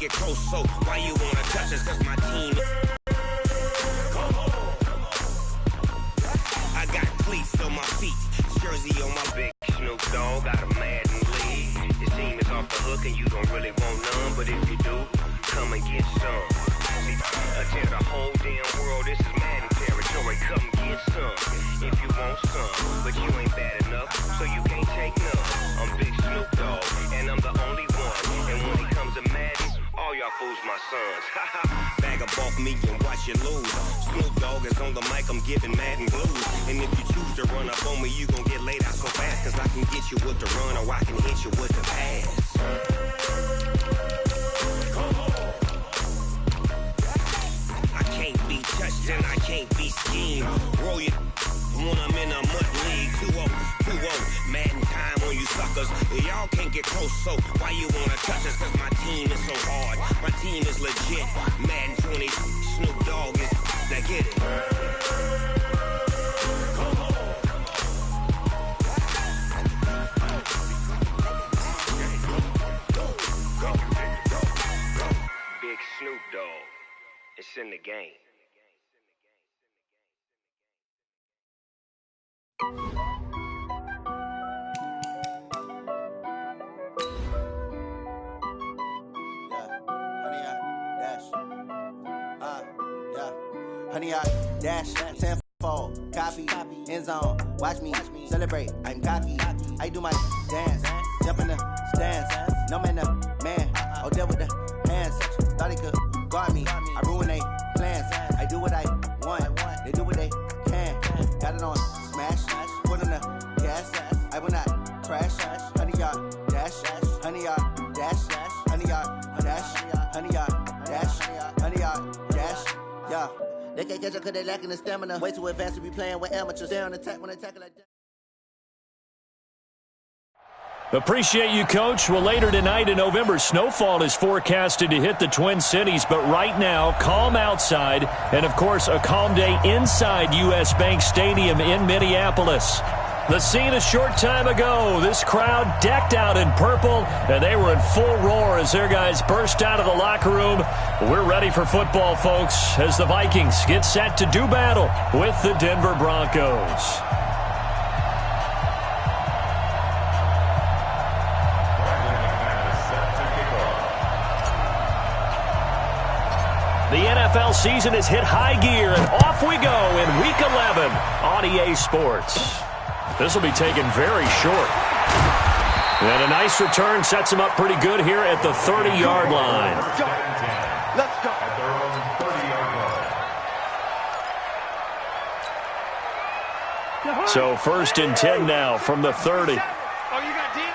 get close, so why you wanna touch us? Cause my team I got cleats on my feet, jersey on my big Snoop Dogg, got a Madden league. Your team is off the hook and you don't really want none, but if you do, come and get some. See, tell the whole damn world this is Madden territory, come get some. If you want some, but you ain't bad enough, so you can't take none. I'm Big Snoop Dogg, and I'm the only one. And when it comes to Madden, all y'all fools my sons. Bag up off me and watch you lose. Snoop Dogg is on the mic, I'm giving Madden blues. And if you choose to run up on me, you gon' get laid out so fast. Cause I can get you with the run or I can hit you with the pass. I can't be touched and I can't be schemed. Roll you when I'm in a mud league. 2-0, 2-0, Madden time on you suckers. Y'all can't get close, so why you wanna touch us? Cause my team is so hard, my team is legit. Madden 20, Snoop Dogg is, now get it. Big Snoop Dogg, it's in the game. Honey, I dash, tenfold, copy, end zone, watch me, celebrate, I'm cocky, I do my dance, jump in the stands, no man, man, oh, deal with the hands, thought he could guard me, I ruin they plans, I do what I want, they do what they can, got it on smash, put in the gas, I will not crash, honey, y'all dash, honey, y'all dash, honey, y'all dash, honey, y'all dash, honey, y'all dash, yeah. They can't catch up cause they lacking the stamina. Way too advanced to be playing with amateurs. Stay on attack when they tackle like that. Appreciate you, Coach. Well, later tonight in November, snowfall is forecasted to hit the Twin Cities. But right now, calm outside. And, of course, a calm day inside U.S. Bank Stadium in Minneapolis. The scene a short time ago, this crowd decked out in purple, and they were in full roar as their guys burst out of the locker room. We're ready for football, folks, as the Vikings get set to do battle with the Denver Broncos. The NFL season has hit high gear, and off we go in Week 11 on EA Sports. This will be taken very short. And a nice return sets him up pretty good here at the 30-yard line. Let's go. At their own 30-yard line. So 1st and 10 now from the 30. Oh, you got deep?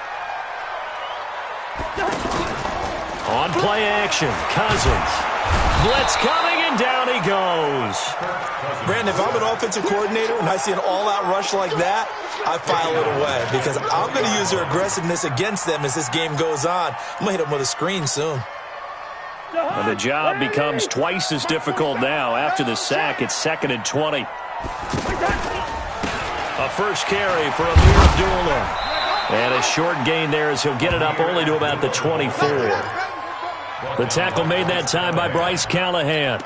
On play action, Cousins. Blitz coming, and down he goes. Brandon, if I'm an offensive coordinator and I see an all-out rush like that, I file it away because I'm going to use their aggressiveness against them as this game goes on. I'm going to hit them with a screen soon. And the job becomes twice as difficult now. After the sack, it's 2nd and 20. A first carry for Amir Abdullah. And a short gain there as he'll get it up only to about the 24. The tackle made that time by Bryce Callahan.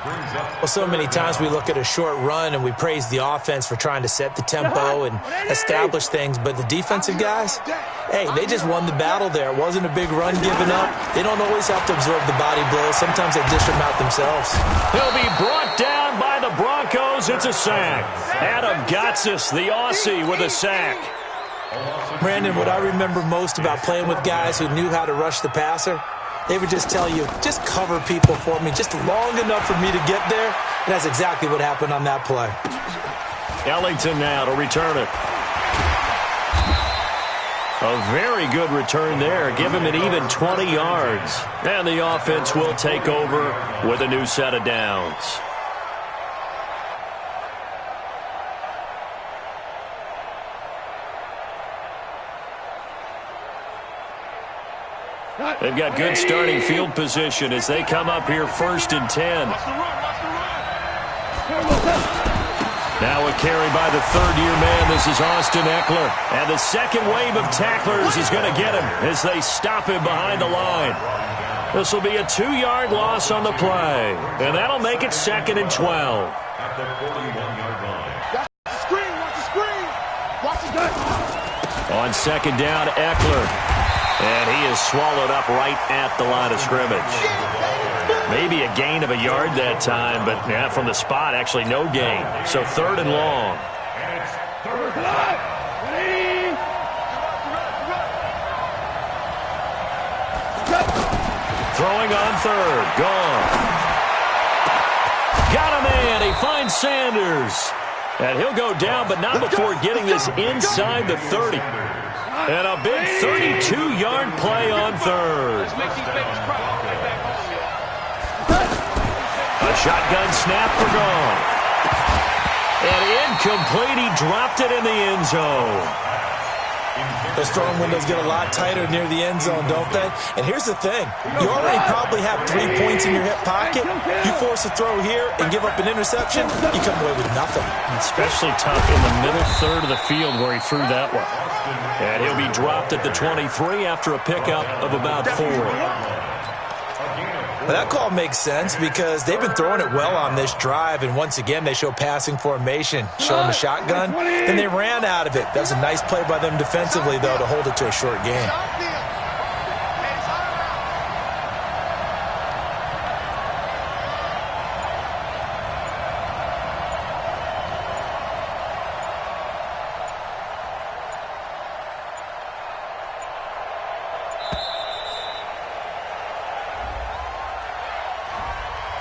Well, so many times we look at a short run and we praise the offense for trying to set the tempo and establish things, but the defensive guys, hey, they just won the battle there. It wasn't a big run given up. They don't always have to absorb the body blows. Sometimes they dish them out themselves. He'll be brought down by the Broncos. It's a sack. Adam Gotsis, the Aussie, with a sack. Brandon, what I remember most about playing with guys who knew how to rush the passer, they would just tell you, just cover people for me, just long enough for me to get there. And that's exactly what happened on that play. Ellington now to return it. A very good return there. Give him an even 20 yards. And the offense will take over with a new set of downs. They've got good starting field position as they come up here 1st and 10. Now a carry by the third-year man. This is Austin Eckler. And the second wave of tacklers is going to get him as they stop him behind the line. This will be a 2-yard loss on the play, and that'll make it 2nd and 12. At the 41-yard line. Watch the screen, watch the screen. Watch the gun. On 2nd down, Eckler. And he is swallowed up right at the line of scrimmage. Maybe a gain of a yard that time, but yeah, from the spot, actually no gain. So 3rd and long. And it's 3rd and Throwing on 3rd. Gone. Got a man. He finds Sanders. And he'll go down, but not before getting this inside the 30. And a big 32-yard play on 3rd. A shotgun snap for Gone. And incomplete. He dropped it in the end zone. Those throwing windows get a lot tighter near the end zone, don't they? And here's the thing. You already probably have 3 points in your hip pocket. You force a throw here and give up an interception, you come away with nothing. Especially tough in the middle third of the field where he threw that one. And he'll be dropped at the 23 after a pickup of about 4. But that call makes sense because they've been throwing it well on this drive, and once again they show passing formation, showing the shotgun, and they ran out of it. That was a nice play by them defensively, though, to hold it to a short game.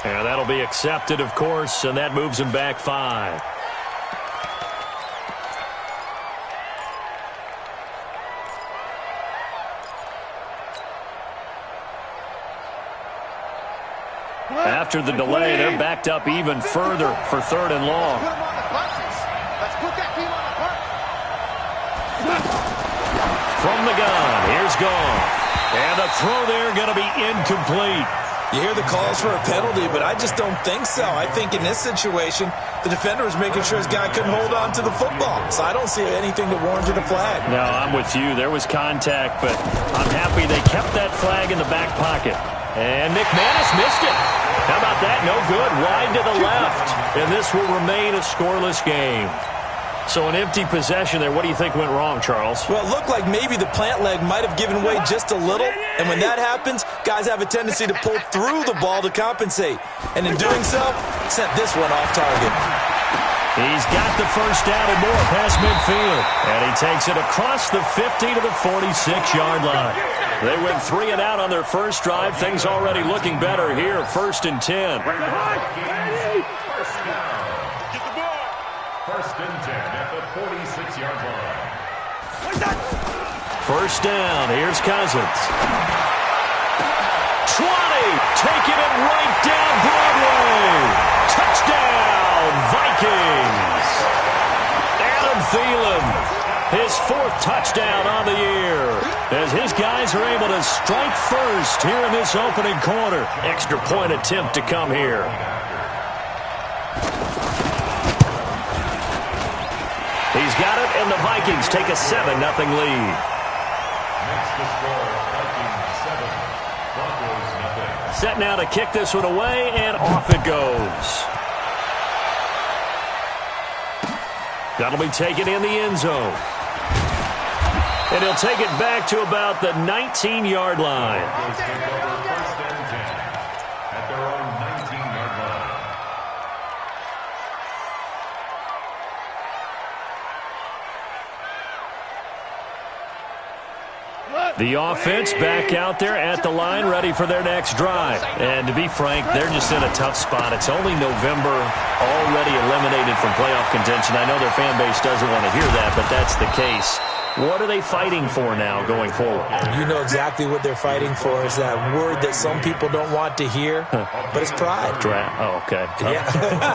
And that'll be accepted, of course, and that moves him back 5. After the delay, they're backed up even further for 3rd and long. From the gun, here's Gone. And the throw there going to be incomplete. You hear the calls for a penalty, but I just don't think so. I think in this situation, the defender was making sure his guy couldn't hold on to the football. So I don't see anything that warranted a flag. No, I'm with you. There was contact, but I'm happy they kept that flag in the back pocket. And McManus missed it. How about that? No good. Wide to the left. And this will remain a scoreless game. So an empty possession there. What do you think went wrong, Charles? Well, it looked like maybe the plant leg might have given way just a little. And when that happens, guys have a tendency to pull through the ball to compensate. And in doing so, sent this one off target. He's got the first down and more past midfield. And he takes it across the 50 to the 46-yard line. They went 3 and out on their first drive. Things already looking better here. 1st and 10. First and 10 at the 46-yard line. First down. Here's Cousins. 20. Taking it right down Broadway. Touchdown, Vikings. Adam Thielen. His 4th touchdown on the year. As his guys are able to strike first here in this opening quarter. Extra point attempt to come here. He's got it, and the Vikings take a 7-0 lead. Next to score, Vikings 7, Broncos 0. Set now to kick this one away, and off it goes. That'll be taken in the end zone. And he'll take it back to about the 19-yard line. Broncos take over 1st and 10 at their own 19-yard line. The offense back out there at the line, ready for their next drive. And to be frank, they're just in a tough spot. It's only November, already eliminated from playoff contention. I know their fan base doesn't want to hear that, but that's the case. What are they fighting for now going forward? You know exactly what they're fighting for. Is that word that some people don't want to hear, but it's pride. Draft. Oh, okay. Yeah.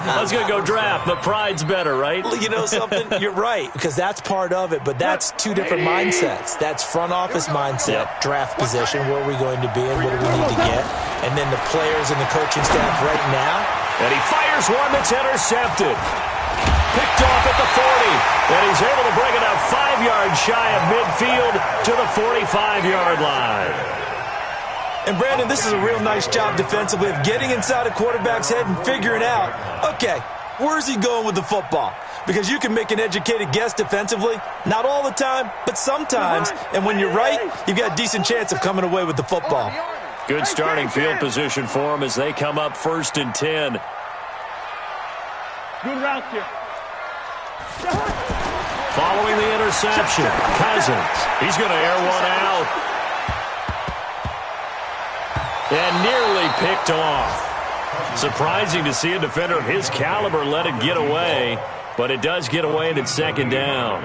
I was going to go draft, but pride's better, right? Well, you know something? You're right, because that's part of it, but that's 2 different mindsets. That's front office mindset, draft position, where are we going to be and what do we need to get, and then the players and the coaching staff right now. And he fires one that's intercepted. Picked off at the 40, and he's able to bring it up 5 yards shy of midfield to the 45-yard line. And, Brandon, this is a real nice job defensively of getting inside a quarterback's head and figuring out, okay, where's he going with the football? Because you can make an educated guess defensively, not all the time, but sometimes. And when you're right, you've got a decent chance of coming away with the football. Good starting field position for them as they come up 1st and 10. Good route here. Following the interception, Cousins. He's going to air one out. And nearly picked off. Surprising to see a defender of his caliber let it get away, but it does get away and it's 2nd down.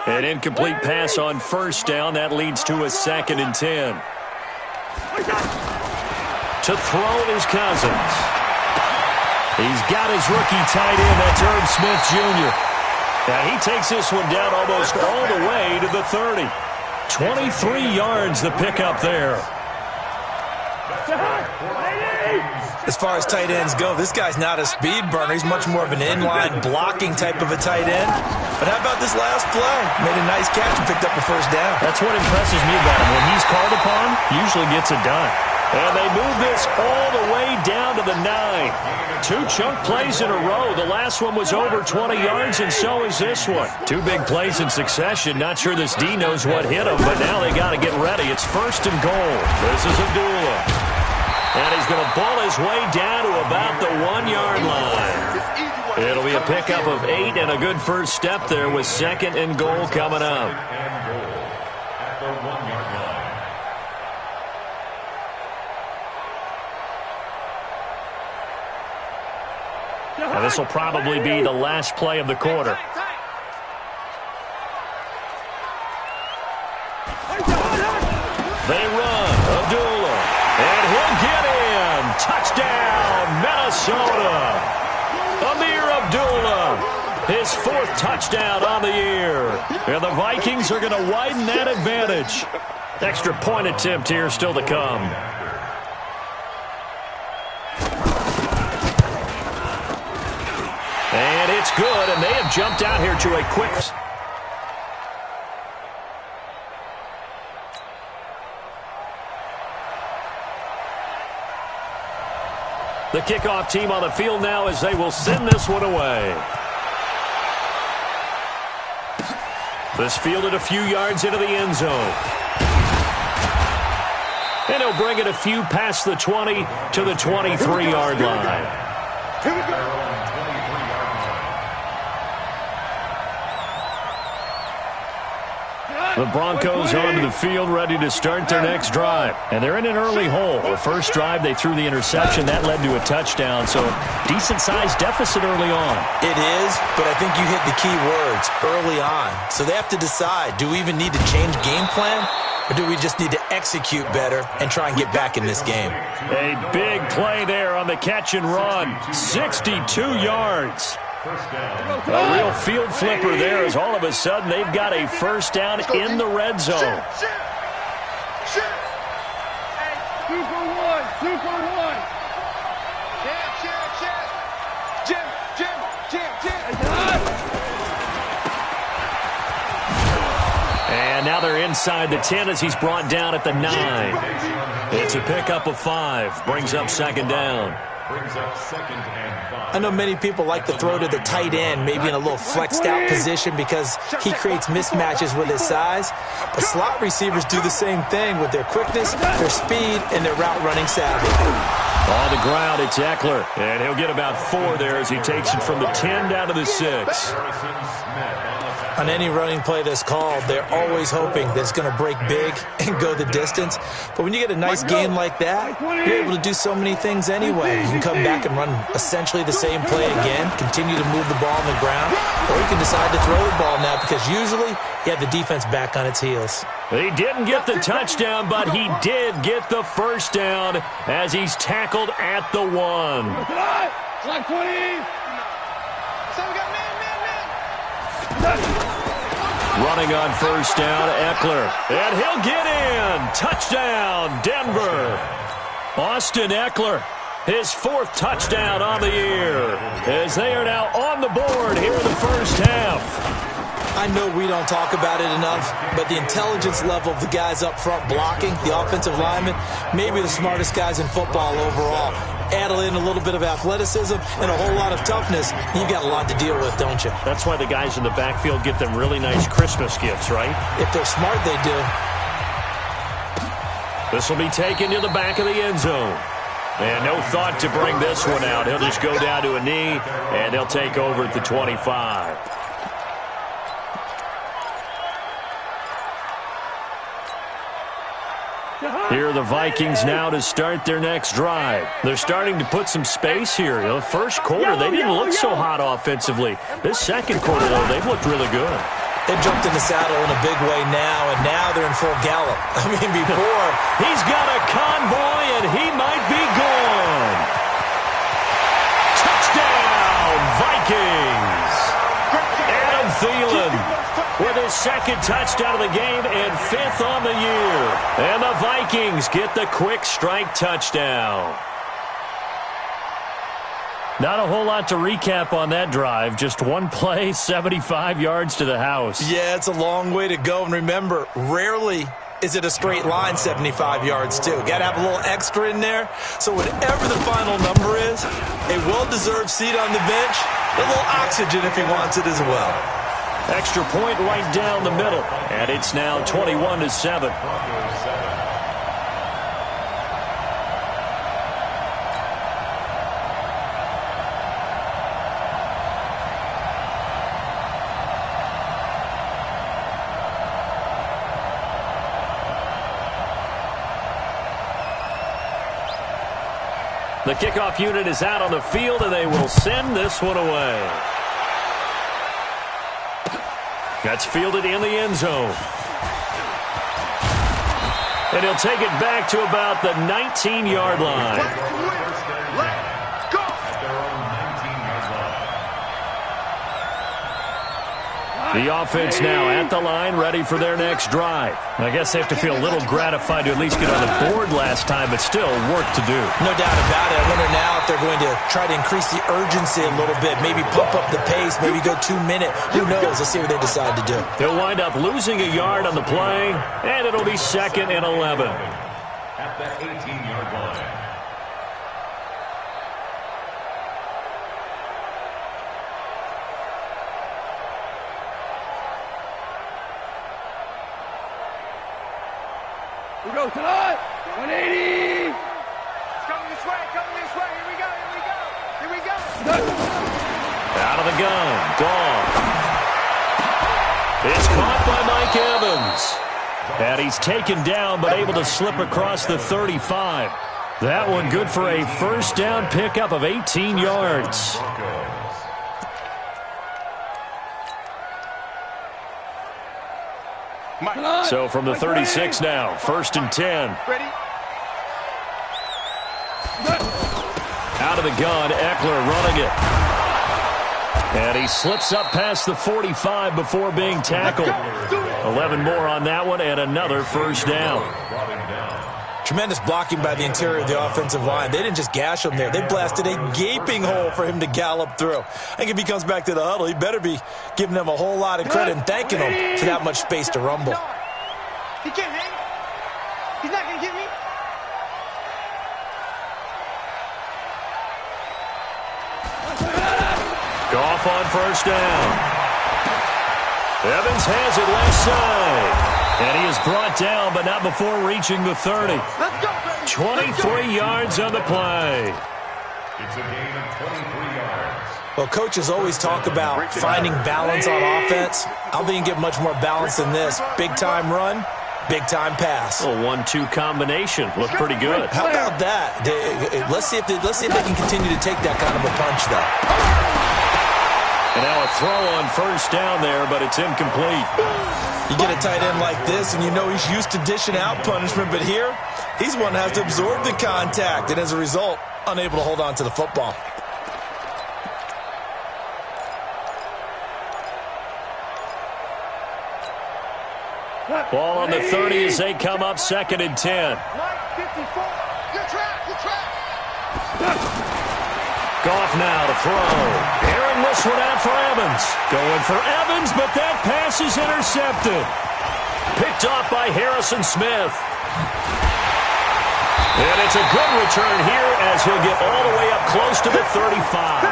An incomplete pass on 1st down. That leads to a 2nd and 10. To throw is Cousins. He's got his rookie tight end. That's Herb Smith Jr. Now he takes this one down almost all the way to the 30. 23 yards the pickup there. As far as tight ends go, this guy's not a speed burner. He's much more of an inline blocking type of a tight end. But how about this last play? Made a nice catch and picked up a 1st down. That's what impresses me about him. When he's called upon, usually gets it done. And they move this all the way down to the 9. 2 chunk plays in a row. The last one was over 20 yards, and so is this one. 2 big plays in succession. Not sure this D knows what hit him, but now they got to get ready. It's 1st and goal. This is Abdullah. And he's going to ball his way down to about the 1-yard line. It'll be a pickup of 8 and a good first step there with 2nd and goal coming up. Now this will probably be the last play of the quarter. They run. Abdullah. And he'll get in. Touchdown, Minnesota. Amir Abdullah. His 4th touchdown on the year. And the Vikings are going to widen that advantage. Extra point attempt here still to come. And it's good, and they have jumped out here to a quick... The kickoff team on the field now as they will send this one away. This fielded a few yards into the end zone. And he'll bring it a few past the 20 to the 23-yard line. Here we go. The Broncos onto the field, ready to start their next drive. And they're in an early hole. The first drive, they threw the interception. That led to a touchdown, so decent-sized deficit early on. It is, but I think you hit the key words, early on. So they have to decide, do we even need to change game plan, or do we just need to execute better and try and get back in this game? A big play there on the catch and run. 62 yards. A real field flipper there as all of a sudden they've got a 1st down in the red zone. 2 for 1. 2 for 1. Jim. And now they're inside the 10 as he's brought down at the 9. It's a pickup of 5. Brings up 2nd down. I know many people like to throw to the tight end, maybe in a little flexed out position because he creates mismatches with his size. But slot receivers do the same thing with their quickness, their speed, and their route running savvy. On the ground, it's Eckler. And he'll get about 4 there as he takes it from the 10 down to the 6. On any running play that's called, they're always hoping that it's going to break big and go the distance. But when you get a nice game like that, you're able to do so many things anyway. You can come back and run essentially the same play again, continue to move the ball on the ground, or you can decide to throw the ball now because usually you have the defense back on its heels. He didn't get the touchdown, but he did get the 1st down as he's tackled at the 1. Like 20. So we got man. Running on 1st down, Eckler. And he'll get in. Touchdown, Denver. Austin Eckler, his 4th touchdown on the year, as they are now on the board here in the first half. I know we don't talk about it enough, but the intelligence level of the guys up front blocking, the offensive linemen, maybe the smartest guys in football overall. Add in a little bit of athleticism and a whole lot of toughness, you've got a lot to deal with, don't you? That's why the guys in the backfield get them really nice Christmas gifts, right? If they're smart, they do. This will be taken to the back of the end zone. And no thought to bring this one out. He'll just go down to a knee, and they'll take over at the 25. Here are the Vikings now to start their next drive. They're starting to put some space here. The first quarter, they didn't look so hot offensively. This second quarter, though, they've looked really good. They jumped in the saddle in a big way now, and now they're in full gallop. I mean, before, he's got a convoy, and he might be gone. Touchdown, Vikings! Adam Thielen with his second touchdown of the game and 5th on the year. And the Vikings get the quick strike touchdown. Not a whole lot to recap on that drive. Just one play, 75 yards to the house. Yeah, it's a long way to go. And remember, rarely is it a straight line 75 yards, too. Got to have a little extra in there. So whatever the final number is, a well-deserved seat on the bench, a little oxygen if he wants it as well. Extra point right down the middle. And it's now 21-7. The kickoff unit is out on the field, and they will send this one away. That's fielded in the end zone. And he'll take it back to about the 19-yard line. Let's go! The offense now at the line, ready for their next drive. I guess they have to feel a little gratified to at least get on the board last time, but still work to do. No doubt about it. I wonder now if they're going to try to increase the urgency a little bit, maybe pump up the pace, maybe go 2-minute. Who knows? Let's see what they decide to do. They'll wind up losing a yard on the play, and it'll be 2nd and 11. At the 18-yard line. We go tonight. 180. It's coming this way, Here we go, Here we go. Out of the gun. Gone. It's caught by Mike Evans. And he's taken down, but able to slip across the 35. That one good for a first down pickup of 18 yards. So from the 36 now, 1st and 10. Ready? Out of the gun, Eckler running it. And he slips up past the 45 before being tackled. 11 more on that one and another first down. Tremendous blocking by the interior of the offensive line. They didn't just gash him there. They blasted a gaping hole for him to gallop through. I think if he comes back to the huddle, he better be giving them a whole lot of credit and thanking them for that much space to rumble. He can't hang. He's not going to get me. Goff on first down. Evans has it left side. And he is brought down, but not before reaching the 30. Let's go, baby. 23 yards on the play. It's a gain of 23 yards. Well, coaches always talk about finding balance on offense. I don't think you can get much more balance than this. Big-time run, big-time pass. A 1-2 combination. Looked pretty good. How about that? Let's see if they can continue to take that kind of a punch, though. And now a throw on first down there, but it's incomplete. You get a tight end like this, and you know he's used to dishing out punishment, but here, he's one that has to absorb the contact, and as a result, unable to hold on to the football. Ball on the 30 as they come up 2nd and 10. Mike, 54. Good track. Goff now to throw. Airing this one out for Evans. Going for Evans, but that pass is intercepted. Picked off by Harrison Smith. And it's a good return here as he'll get all the way up close to the 35.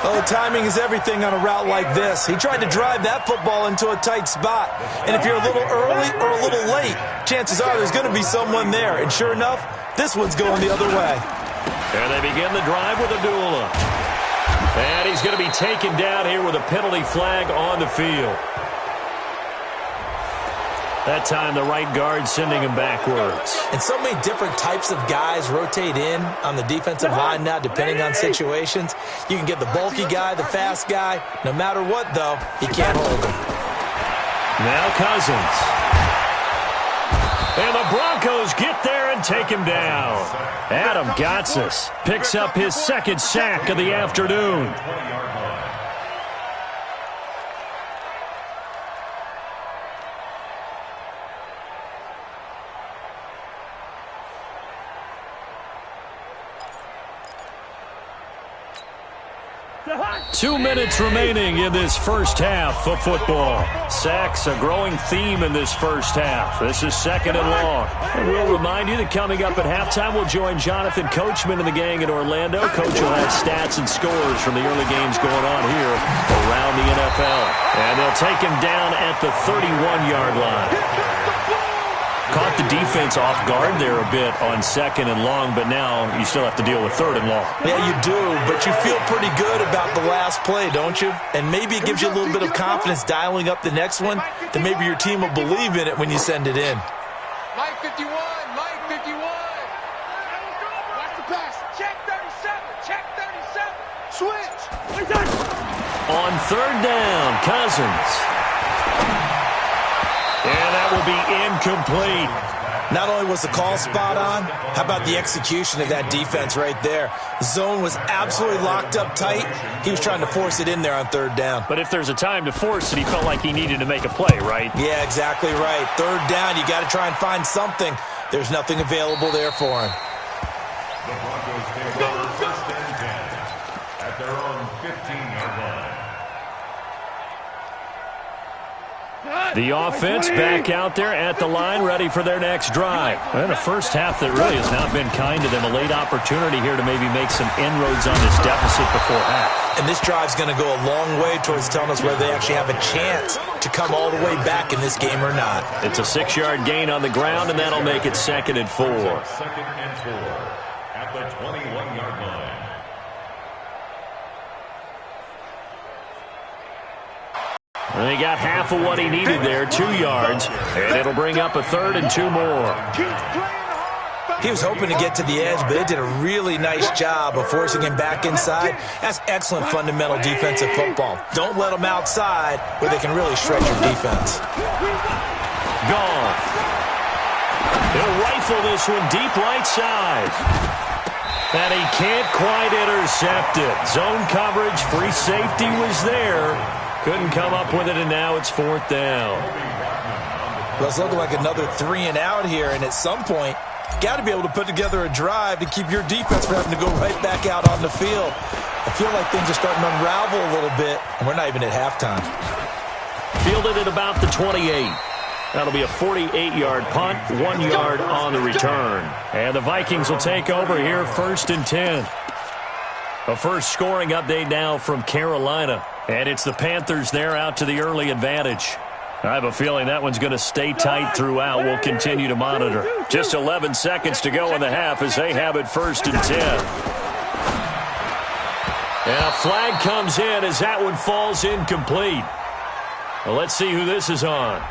Oh, timing is everything on a route like this. He tried to drive that football into a tight spot. And if you're a little early or a little late, chances are there's going to be someone there. And sure enough, this one's going the other way. And they begin the drive with a duel. And he's going to be taken down here with a penalty flag on the field. That time, the right guard sending him backwards. And so many different types of guys rotate in on the defensive line now, depending on situations. You can get the bulky guy, the fast guy. No matter what, though, he can't hold him. Now Cousins. And the Broncos get there and take him down. Adam Gotsis picks up his second sack of the afternoon. Two minutes remaining in this first half of football. Sacks a growing theme in this first half. This is second and long. And we'll remind you that coming up at halftime, we'll join Jonathan Coachman and the gang in Orlando. Coach will have stats and scores from the early games going on here around the NFL. And they'll take him down at the 31-yard line. Caught the defense off guard there a bit on second and long, but now you still have to deal with third and long. Yeah, you do, but you feel pretty good about the last play, don't you? And maybe it gives you a little bit of confidence dialing up the next one, that maybe your team will believe in it when you send it in. Mike 51, Mike 51. Watch the pass. Check 37, check 37. Switch. On third down, Cousins. And that will be incomplete. Not only was the call spot on, how about the execution of that defense right there? Zone was absolutely locked up tight. He was trying to force it in there on third down. But if there's a time to force it, he felt like he needed to make a play, right? Yeah, exactly right. Third down, you got to try and find something. There's nothing available there for him. The Broncos take over first and 10 at their own 15-yard line. The offense back out there at the line, ready for their next drive. And a first half that really has not been kind to them. A late opportunity here to maybe make some inroads on this deficit before half. And this drive's going to go a long way towards telling us whether they actually have a chance to come all the way back in this game or not. It's a 6-yard gain on the ground, and that'll make it 2nd and 4. 2nd and 4 at the 21-yard line. They got half of what he needed there, 2 yards, and it'll bring up a 3rd and 2 more. He was hoping to get to the edge, but they did a really nice job of forcing him back inside. That's excellent fundamental defensive football. Don't let them outside where they can really stretch your defense. Goff. He'll rifle this one deep right side. And he can't quite intercept it. Zone coverage, free safety was there. Couldn't come up with it, and now it's 4th down. Well, it's looking like another 3 and out here, and at some point, you got to be able to put together a drive to keep your defense from having to go right back out on the field. I feel like things are starting to unravel a little bit, and we're not even at halftime. Fielded at about the 28. That'll be a 48-yard punt, 1 yard on the return. And the Vikings will take over here, 1st and 10. A first scoring update now from Carolina. And it's the Panthers there out to the early advantage. I have a feeling that one's going to stay tight throughout. We'll continue to monitor. Just 11 seconds to go in the half as they have it 1st and 10. And a flag comes in as that one falls incomplete. Well, let's see who this is on.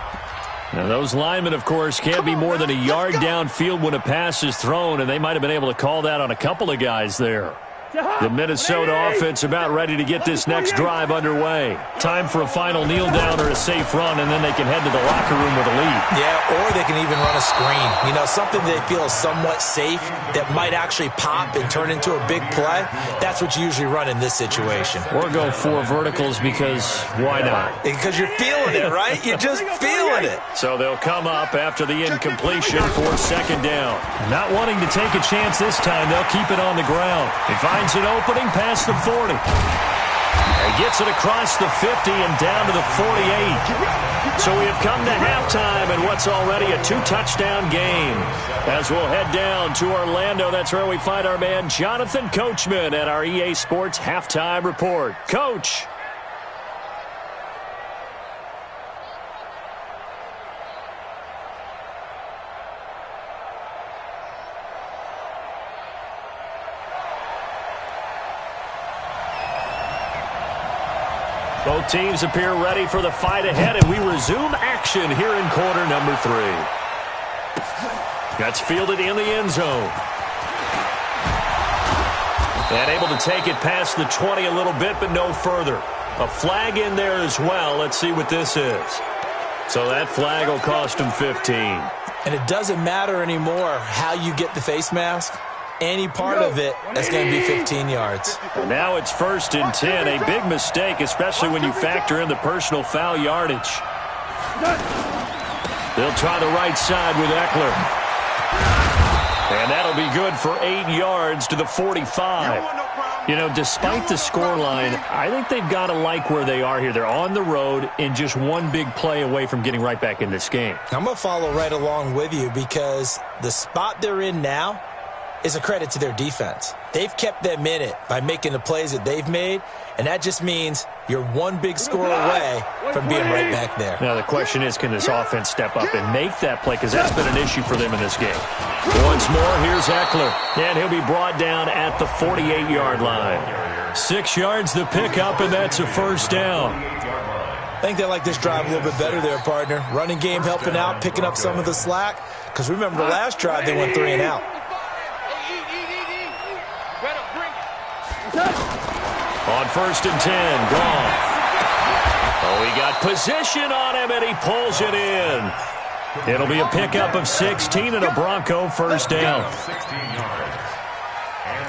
Now, those linemen, of course, can't be more than a yard downfield when a pass is thrown, and they might have been able to call that on a couple of guys there. The Minnesota offense about ready to get this next drive underway. Time for a final kneel down or a safe run, and then they can head to the locker room with a lead. Yeah, or they can even run a screen. You know, something they feel is somewhat safe that might actually pop and turn into a big play. That's what you usually run in this situation. Or go 4 verticals because why not? Because you're feeling it, right? You're just feeling it. So they'll come up after the incompletion for 2nd down. Not wanting to take a chance this time, they'll keep it on the ground. If I finds an opening past the 40. He gets it across the 50 and down to the 48. So we have come to halftime in what's already a 2-touchdown game. As we'll head down to Orlando, that's where we find our man Jonathan Coachman at our EA Sports Halftime Report. Coach. Both teams appear ready for the fight ahead, and we resume action here in quarter number 3. That's fielded in the end zone. And able to take it past the 20 a little bit, but no further. A flag in there as well. Let's see what this is. So that flag will cost him 15. And it doesn't matter anymore how you get the face mask. Any part of it, that's going to be 15 yards. And now it's 1st and 10. A big mistake, especially when you factor in the personal foul yardage. They'll try the right side with Eckler. And that'll be good for 8 yards to the 45. You know, despite the scoreline, I think they've got to like where they are here. They're on the road and just one big play away from getting right back in this game. I'm going to follow right along with you because the spot they're in now is a credit to their defense. They've kept them in it by making the plays that they've made, and that just means you're one big score away from being right back there. Now the question is, can this offense step up and make that play? Because that's been an issue for them in this game. Once more, here's Eckler, and he'll be brought down at the 48-yard line. 6 yards the pickup, and that's a 1st down. I think they like this drive a little bit better there, partner. Running game helping out, picking up some of the slack. Because remember the last drive, they went 3 and out. On 1st and 10, Goff. Oh, he got position on him, and he pulls it in. It'll be a pickup of 16 and a Bronco 1st down.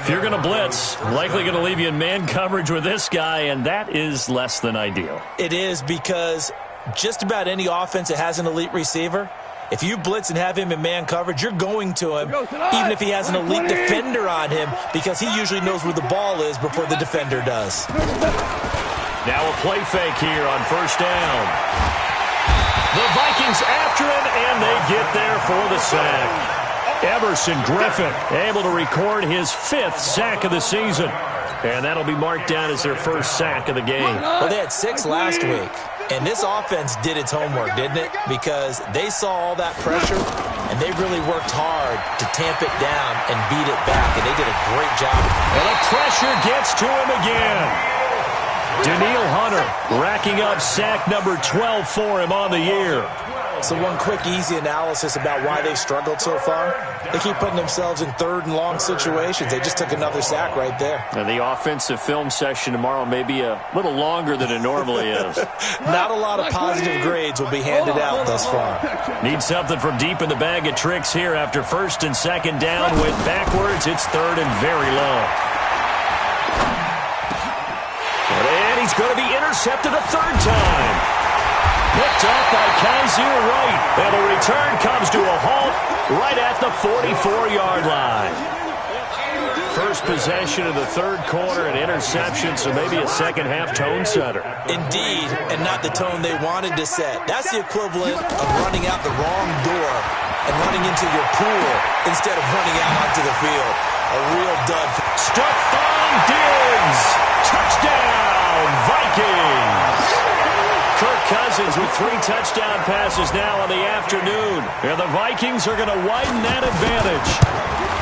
If you're going to blitz, likely going to leave you in man coverage with this guy, and that is less than ideal. It is because just about any offense that has an elite receiver, if you blitz and have him in man coverage, you're going to him, even if he has an elite defender on him, because he usually knows where the ball is before the defender does. Now a play fake here on 1st down. The Vikings after him, and they get there for the sack. Everson Griffin able to record his 5th sack of the season. And that'll be marked down as their 1st sack of the game. Well, they had 6 last week. And this offense did its homework, didn't it? Because they saw all that pressure, and they really worked hard to tamp it down and beat it back, and they did a great job. And the pressure gets to him again. Daniil Hunter racking up sack number 12 for him on the year. So one quick, easy analysis about why they've struggled so far. They keep putting themselves in 3rd and long situations. They just took another sack right there. And the offensive film session tomorrow may be a little longer than it normally is. Not a lot of positive grades will be handed out thus far. Need something from deep in the bag of tricks here after 1st and 2nd down. Went backwards. It's 3rd and very long. And he's going to be intercepted a 3rd time. Picked up by Kaiser Wright. And the return comes to a halt right at the 44-yard line. First possession of the 3rd quarter, an interception, so maybe a second-half tone setter. Indeed, and not the tone they wanted to set. That's the equivalent of running out the wrong door and running into your pool instead of running out onto the field. A real dud. Stephon Diggs. Touchdown, Vikings. Kirk Cousins with 3 touchdown passes now on the afternoon. And the Vikings are going to widen that advantage.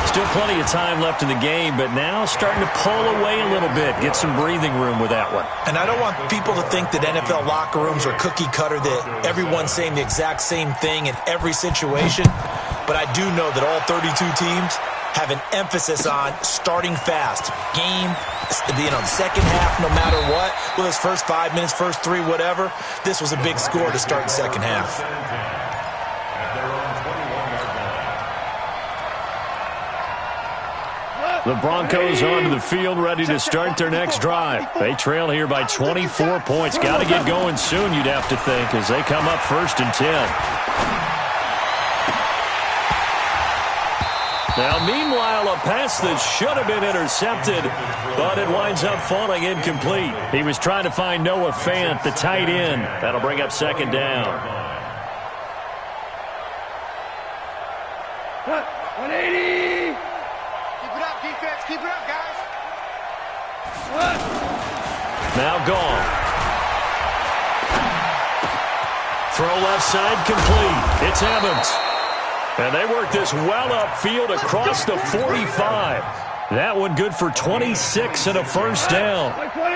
Still plenty of time left in the game, but now starting to pull away a little bit. Get some breathing room with that one. And I don't want people to think that NFL locker rooms are cookie cutter, that everyone's saying the exact same thing in every situation. But I do know that all 32 teams have an emphasis on starting fast. Game, the second half, no matter what. Well, it's first 5 minutes, first 3, whatever. This was a big score to start the second half. The Broncos onto the field, ready to start their next drive. They trail here by 24 points. Got to get going soon, you'd have to think, as they come up 1st and 10. Now, meanwhile, a pass that should have been intercepted, but it winds up falling incomplete. He was trying to find Noah Fant, the tight end. That'll bring up second down. 180. Keep it up, defense. Keep it up, guys. Now gone. Throw left side complete. It's Evans. And they work this well upfield across the 45. That one good for 26 and a first down. First down,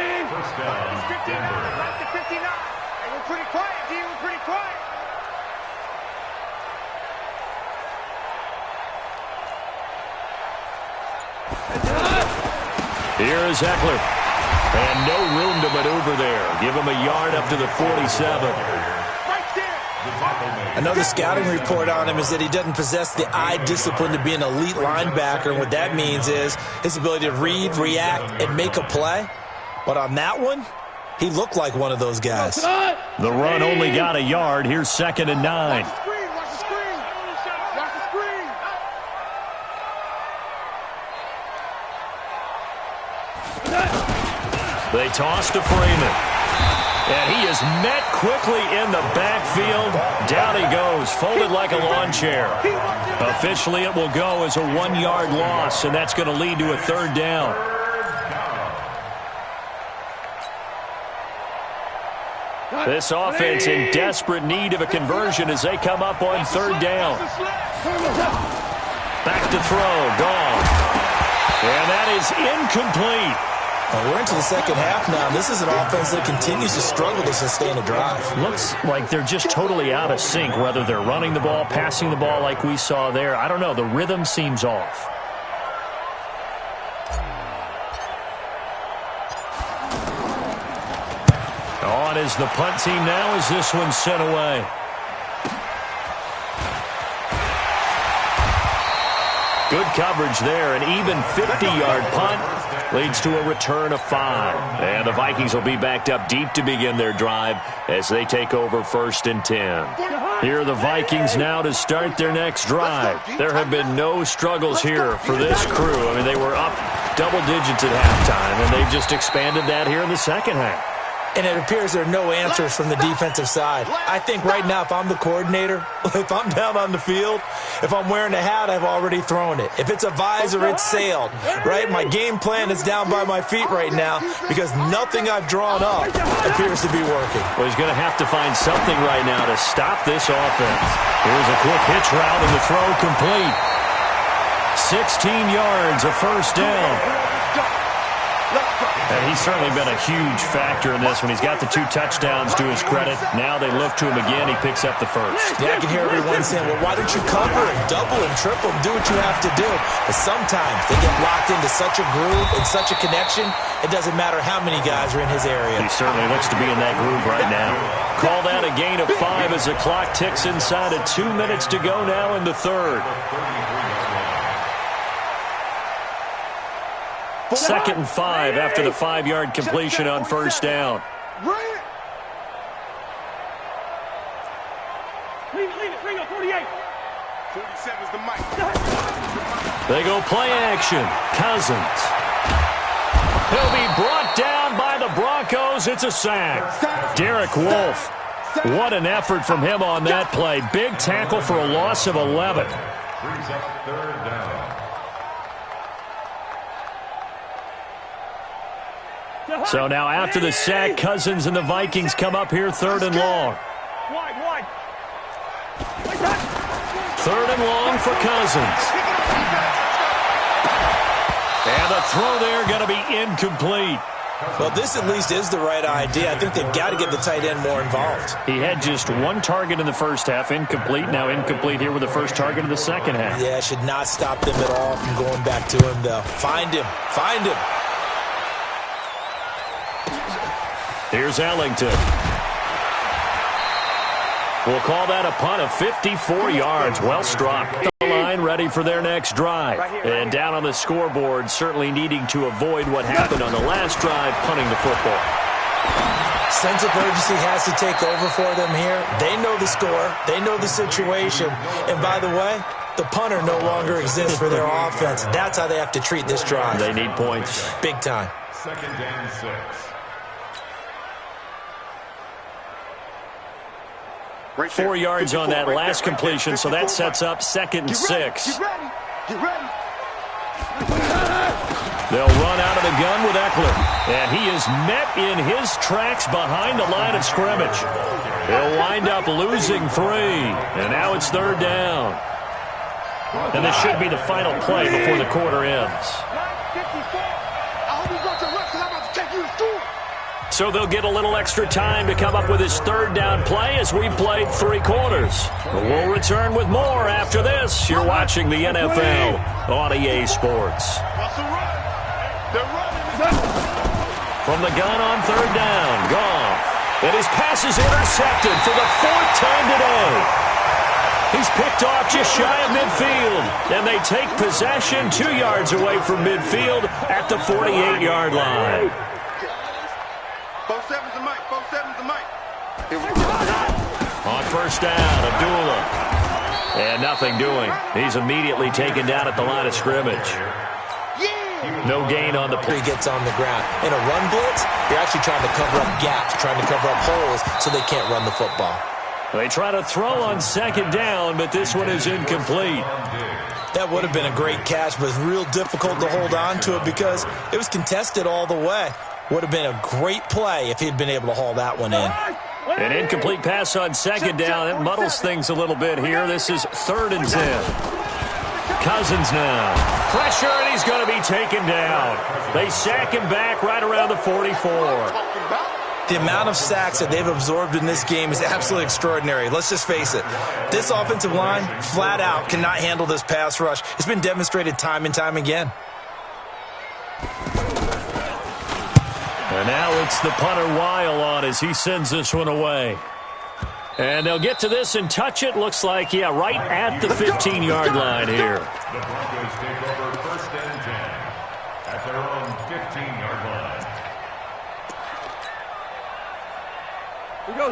Denver. Back to 59. Hey, we're pretty quiet, D. We're pretty quiet. Here is Eckler. And no room to maneuver there. Give him a yard up to the 47. Another scouting report on him is that he doesn't possess the eye discipline to be an elite linebacker. And what that means is his ability to read, react, and make a play. But on that one, he looked like one of those guys. The run only got a yard. Here's 2nd and 9. Watch the screen. Watch the screen. Watch the screen. They toss to Freeman. And he is met quickly in the backfield. Down he goes, folded like a lawn chair. Officially, it will go as a 1-yard loss, and that's going to lead to a 3rd down. This offense in desperate need of a conversion as they come up on 3rd down. Back to throw, gone. And that is incomplete. Well, we're into the second half now. This is an offense that continues to struggle to sustain a drive. Looks like they're just totally out of sync, whether they're running the ball, passing the ball like we saw there. I don't know. The rhythm seems off. On is the punt team now as this one's sent away. Good coverage there. An even 50-yard punt leads to a return of 5. And the Vikings will be backed up deep to begin their drive as they take over 1st and 10. Here are the Vikings now to start their next drive. There have been no struggles here for this crew. I mean, they were up double digits at halftime, and they've just expanded that here in the second half. And it appears there are no answers from the defensive side. I think right now, if I'm the coordinator, if I'm down on the field, if I'm wearing a hat, I've already thrown it. If it's a visor, it's sailed, right? My game plan is down by my feet right now because nothing I've drawn up appears to be working. Well, he's going to have to find something right now to stop this offense. Here's a quick hitch route and the throw complete. 16 yards, a first down. And he's certainly been a huge factor in this when he's got the 2 touchdowns to his credit. Now they look to him again. He picks up the first. Yeah, I can hear everyone saying, well, why don't you cover and double and triple and do what you have to do? But sometimes they get locked into such a groove and such a connection, it doesn't matter how many guys are in his area. He certainly looks to be in that groove right now. Call that a gain of 5 as the clock ticks inside of 2 minutes to go now in the 3rd. 2nd and 5 after the 5-yard completion on first down. They go play action. Cousins. He'll be brought down by the Broncos. It's a sack. Derek Wolfe. What an effort from him on that play. Big tackle for a loss of 11. Brings up 3rd down. So now after the sack, Cousins and the Vikings come up here 3rd and long. 3rd and long for Cousins. And the throw there going to be incomplete. Well, this at least is the right idea. I think they've got to get the tight end more involved. He had just 1 target in the first half, incomplete. Now incomplete here with the first target of the second half. Yeah, should not stop them at all from going back to him, though. Find him. Find him. Here's Ellington. We'll call that a punt of 54 yards. Well struck. The line ready for their next drive. And down on the scoreboard, certainly needing to avoid what happened on the last drive, punting the football. Sense of urgency has to take over for them here. They know the score. They know the situation. And by the way, The punter no longer exists for their offense. That's how they have to treat this drive. They need points. Big time. 2nd and 6. Right 4 there. yards on that last completion, so that sets up 2nd and 6. Get ready. Get ready. They'll run out of the gun with Eckler. And he is met in his tracks behind the line of scrimmage. He'll wind up losing 3. And now it's 3rd down. And this should be the final play before the quarter ends. So they'll get a little extra time to come up with his 3rd down play as we played 3 quarters. We'll return with more after this. You're watching the NFL on EA Sports. From the gun on 3rd down, Goff. And his pass is intercepted for the 4th time today. He's picked off just shy of midfield. And they take possession 2 yards away from midfield at the 48-yard line. 4-7's the mic. 4-7's the mic. Here we go. On 1st down, Abdullah. And nothing doing. He's immediately taken down at the line of scrimmage. No gain on the play. He gets on the ground. In a run blitz, you're actually trying to cover up gaps, trying to cover up holes so they can't run the football. They try to throw on 2nd down, but this one is incomplete. That would have been a great catch, but it's real difficult to hold on to it because it was contested all the way. Would have been a great play if he'd been able to haul that one in. An incomplete pass on 2nd down. It muddles things a little bit here. This is 3rd and 10. Cousins now. Pressure, and he's going to be taken down. They sack him back right around the 44. The amount of sacks that they've absorbed in this game is absolutely extraordinary. Let's just face it. This offensive line, flat out, cannot handle this pass rush. It's been demonstrated time and time again. And now it's the punter Weil on as he sends this one away. And they'll get to this and touch it. Looks like, right at the 15-yard line here. The Broncos take over 1st and 10 at their own 15-yard line.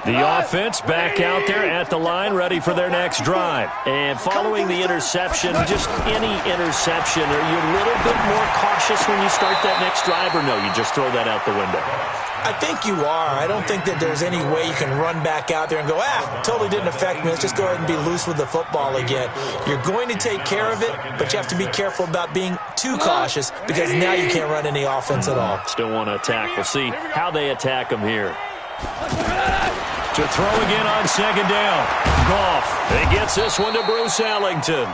The offense back out there at the line, ready for their next drive. And following the interception, just any interception, are you a little bit more cautious when you start that next drive, or no, you just throw that out the window? I think you are. I don't think that there's any way you can run back out there and go, totally didn't affect me. Let's just go ahead and be loose with the football again. You're going to take care of it, but you have to be careful about being too cautious because now you can't run any offense at all. Still want to attack. We'll see how they attack them here. To throw again on 2nd down. Goff. He gets this one to Bruce Ellington.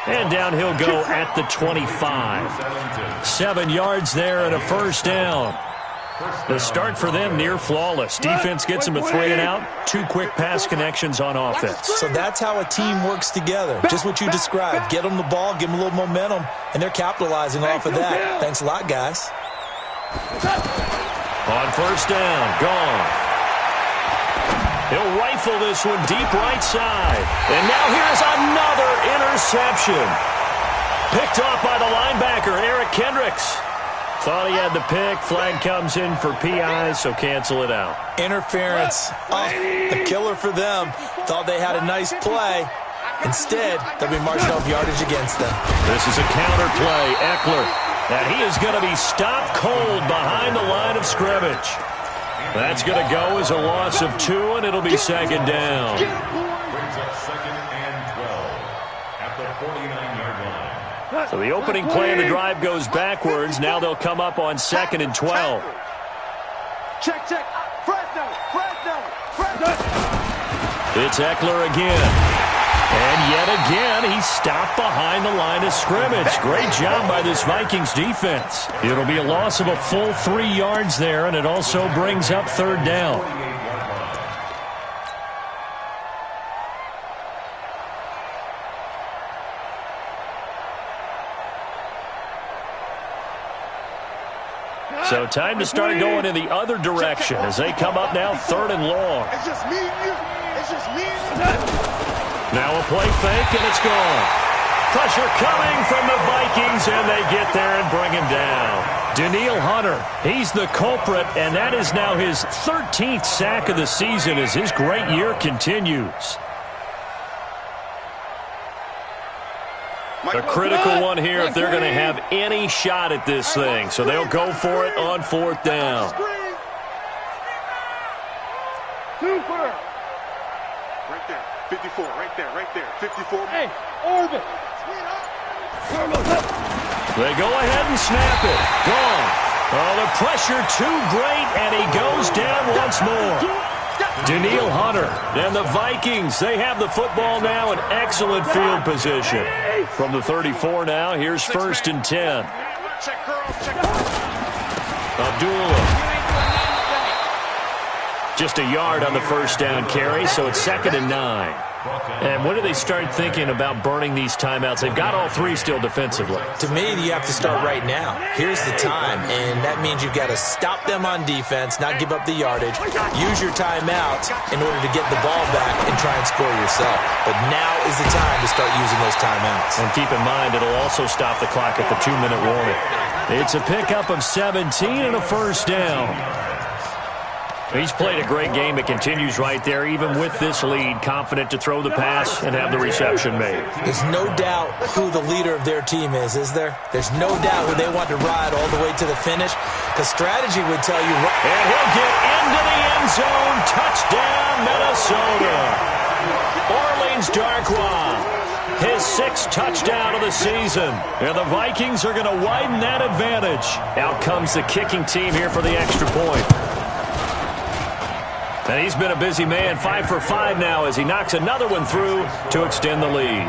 And down he'll go at the 25. 7 yards there and a 1st down. The start for them near flawless. Defense gets them a 3 and out. 2 quick pass connections on offense. So that's how a team works together. Just what you described. Get them the ball, give them a little momentum, and they're capitalizing off of that. Thanks a lot, guys. On 1st down, Goff. He'll rifle this one deep right side. And now here's another interception. Picked off by the linebacker, Eric Kendricks. Thought he had the pick. Flag comes in for PI, so cancel it out. Interference. Oh, a killer for them. Thought they had a nice play. Instead, they'll be marching off yardage against them. This is a counter play. Eckler. And he is going to be stopped cold behind the line of scrimmage. That's going to go as a loss of 2, and it'll be 2nd down. Brings up 2nd and 12 at the 49-yard line. So the opening play of the drive goes backwards. Now they'll come up on 2nd and 12. Check. Fresno. It's Eckler again. And yet again, he's stopped behind the line of scrimmage. Great job by this Vikings defense. It'll be a loss of a full 3 yards there, and it also brings up 3rd down. So time to start going in the other direction as they come up now 3rd and long. It's just me and you. It's just me and you. Now a play fake, and it's gone. Pressure coming from the Vikings, and they get there and bring him down. Danielle Hunter, he's the culprit, and that is now his 13th sack of the season as his great year continues. A critical one here if they're going to have any shot at this thing. So they'll go for it on 4th down. Super. Right there. 54. Right there. 54. Hey, orbit. They go ahead and snap it. Gone. Oh, the pressure too great, and he goes down once more. Daniil Hunter and the Vikings, they have the football now in excellent field position. From the 34 now, here's 1st and 10. Abdullah. Just a yard on the 1st down carry, so it's 2nd and 9. And when do they start thinking about burning these timeouts? They've got all 3 still defensively. To me, you have to start right now. Here's the time, and that means you've got to stop them on defense, not give up the yardage, use your timeouts in order to get the ball back and try and score yourself. But now is the time to start using those timeouts. And keep in mind, it'll also stop the clock at the 2-minute warning. It's a pickup of 17 and a 1st down. He's played a great game. It continues right there, even with this lead, confident to throw the pass and have the reception made. There's no doubt who the leader of their team is there? There's no doubt who they want to ride all the way to the finish, because strategy would tell you. And he'll get into the end zone. Touchdown, Minnesota. Orleans Darkwa, his 6th touchdown of the season. And the Vikings are going to widen that advantage. Out comes the kicking team here for the extra point. And he's been a busy man, 5 for 5 now as he knocks another one through to extend the lead.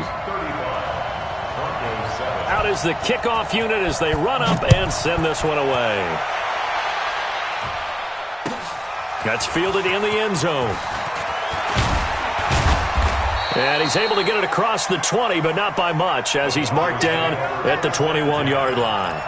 Out is the kickoff unit as they run up and send this one away. That's fielded in the end zone. And he's able to get it across the 20, but not by much, as he's marked down at the 21-yard line.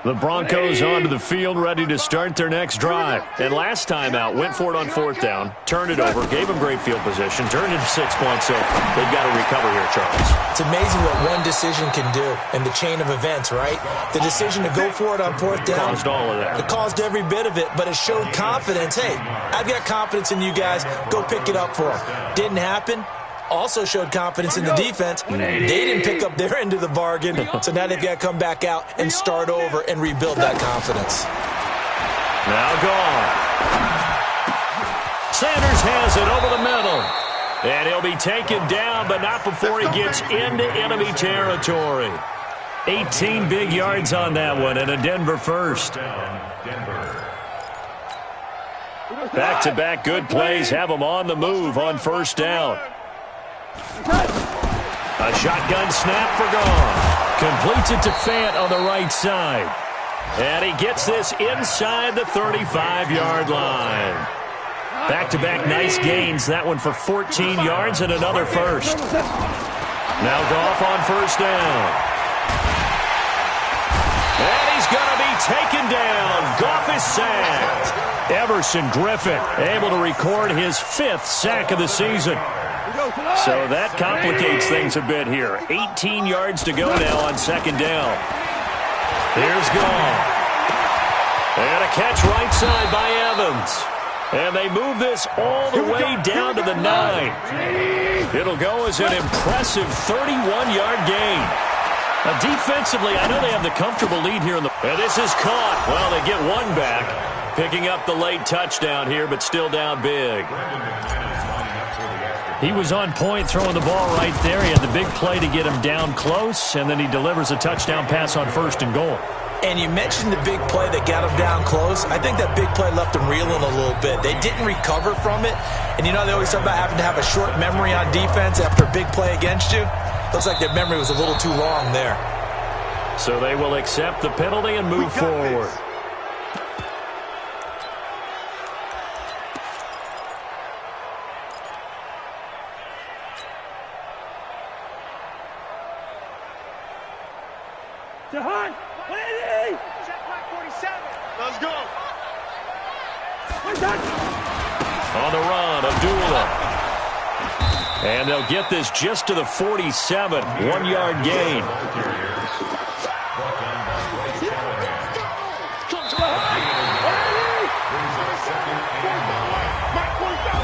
The Broncos onto the field, ready to start their next drive. And last time out, went for it on 4th down, turned it over, gave them great field position, turned it to 6 points, so they've got to recover here, Charles. It's amazing what one decision can do in the chain of events, right? The decision to go for it on 4th down. Caused all of that. It caused every bit of it, but it showed confidence. Hey, I've got confidence in you guys. Go pick it up for them. Didn't happen. Also showed confidence in the defense. They didn't pick up their end of the bargain, so now they've got to come back out and start over and rebuild that confidence. Now gone. Sanders has it over the middle. And he'll be taken down, but not before he gets into enemy territory. 18 big yards on that one, and a Denver first. Back-to-back good plays have them on the move on 1st down. A shotgun snap for gone. Completes it to Fant on the right side. And he gets this inside the 35-yard line. Back-to-back nice gains. That one for 14 yards and another first. Now Goff on 1st down. And he's going to be taken down. Goff is sacked. Everson Griffin able to record his 5th sack of the season. So that complicates things a bit here. 18 yards to go now on 2nd down. Here's Goff. And a catch right side by Evans. And they move this all the way down to the 9. It'll go as an impressive 31-yard gain. Now, defensively, I know they have the comfortable lead here. And this is caught. Well, they get one back. Picking up the late touchdown here, but still down big. He was on point throwing the ball right there. He had the big play to get him down close, and then he delivers a touchdown pass on 1st and goal. And you mentioned the big play that got him down close. I think that big play left him reeling a little bit. They didn't recover from it. And you know, they always talk about having to have a short memory on defense after a big play against you. Looks like their memory was a little too long there. So they will accept the penalty and move forward. Let's go. On the run, Abdullah. And they'll get this just to the 47, 1-yard gain.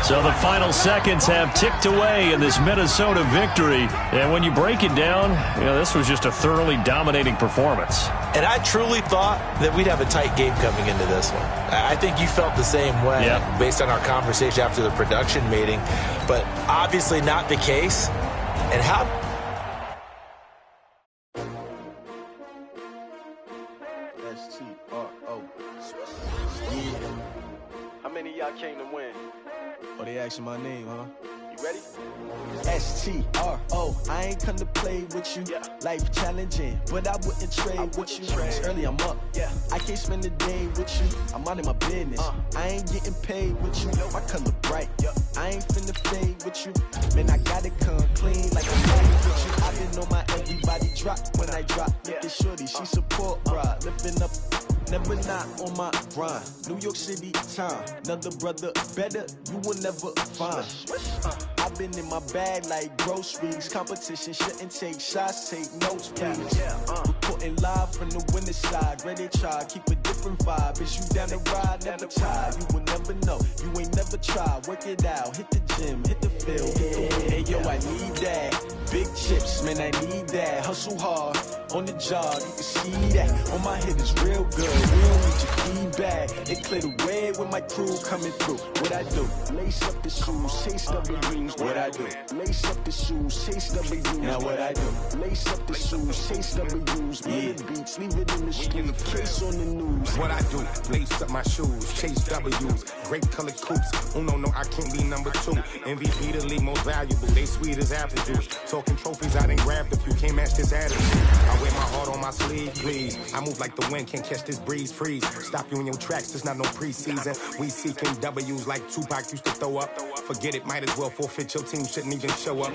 So the final seconds have ticked away in this Minnesota victory. And when you break it down, this was just a thoroughly dominating performance. And I truly thought that we'd have a tight game coming into this one. I think you felt the same way based on our conversation after the production meeting. But obviously not the case. And how... S-T-R-O. How many of y'all came to win? Oh, they asking my name, huh? You ready? S-T-R-O. I ain't come to play with you. Life challenging, but I wouldn't trade with you. It's early, I'm up. I can't spend the day with you. I'm out of my business. I ain't getting paid with you. My color bright. I ain't finna fade with you. Man, I gotta come clean like I'm married with you. I didn't know my everybody drop when I drop. Look at shorty, she support ride. Lifting up. Never not on my grind. New York City time. Another brother better, you will never find. I've been in my bag like groceries. Competition shouldn't take shots, take notes, please. Reporting live from the winning side. Ready to try, keep a different vibe. Is you down the ride? Never tired. You will never know. You ain't never tried. Work it out. Hit the gym, hit the field. Hey yo, I need that. Big chips, man, I need that. Hustle hard on the job. You can see that. On my head is real good. We don't need your feedback. It clear the way with my crew coming through. What I do? Lace up the shoes, chase W's. What I do? Lace up the shoes, chase W's. Now what I do? Lace up the shoes, chase W's. Yeah, beats, leave it in the street. Case on the news. What I do? Lace up my shoes, chase W's. Grape colored coops. Oh no, I can't be number 2. MVP the league most valuable. They sweet as apple juice. Talking trophies, I didn't grab the few. Can't match this attitude. I wear my heart on my sleeve, please. I move like the wind, can't catch this breeze, freeze. Stop you in your tracks, there's not no preseason. We seeking W's like Tupac used to throw up. Forget it, might as well forfeit, your team shouldn't even show up.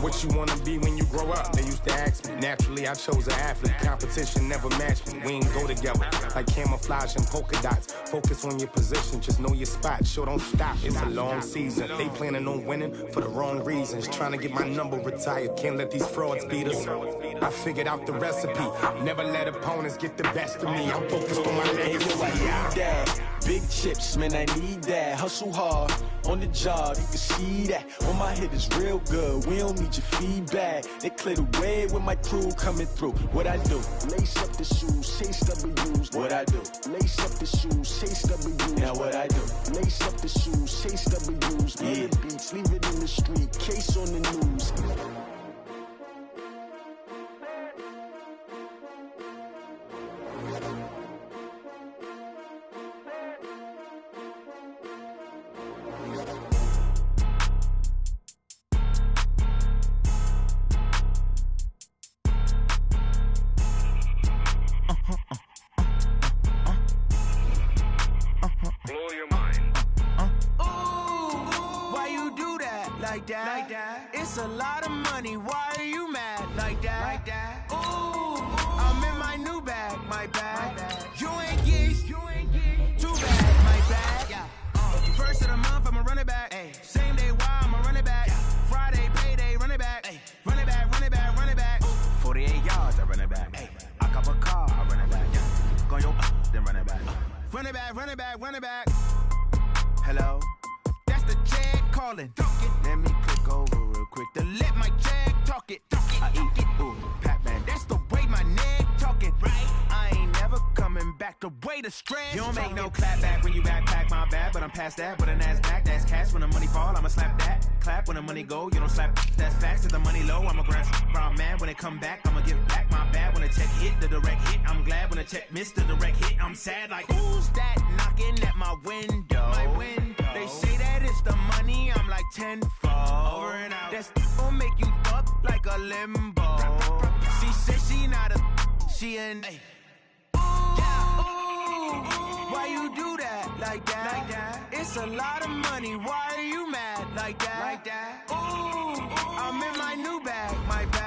What you wanna be when you grow up? They used to ask me. Naturally, I chose an athlete. Competition never matched me. We ain't go together like camouflage and polka dots. Focus on your position, just know your spot. Sure, don't stop, it's a long season. They planning on winning for the wrong reasons. Trying to get my number retired, can't let these frauds beat us. I figured out the recipe. Never let opponents get the best of me. I'm focused on my legacy. Big chips, man, I need that. Hustle hard on the job, you can see that. On my head is real good. We don't need your feedback. They clear the way with my crew coming through. What I do? Lace up the shoes, chase W's. What I do? Lace up the shoes, chase W's. Now what I do? Lace up the shoes, chase W's. Yeah, beats, leave it in the street. Case on the news. It's a lot of money, why are you mad like that? Ooh, I'm in my new bag, my bag. You ain't geese, too bad, my bag. First of the month, I'ma run it back. Same day, why I'ma run it back. Friday, payday, run it back. Run it back, run it back, run it back. 48 yards, I run it back. I cop a car, I run it back. Go yo, then run it back. Run it back, run it back, run it back. Hello, that's the check calling. Let me click over real quick to let my check talk it. I eat it, ooh, Pac-Man, that's the way my neck talking. Right, I ain't never coming back the way the stress. You don't make no clap back when you backpack, my bad, but I'm past that. With an ass back, that's cash. When the money fall, I'ma slap that. Clap when the money go, you don't slap. That's facts. If the money low, I'ma grab brown man. When it come back, I'ma give back my bad. When the check hit, the direct hit, I'm glad. When the check missed the direct hit, I'm sad. Like, who's that knocking at my window? My window. They say that it's the money, I'm like tenfold. Over and out. That's gon' make you up like a limbo. She said she not a, she an. Ooh, why you do that like that? It's a lot of money, why are you mad like that? Ooh, I'm in my new bag, my bag.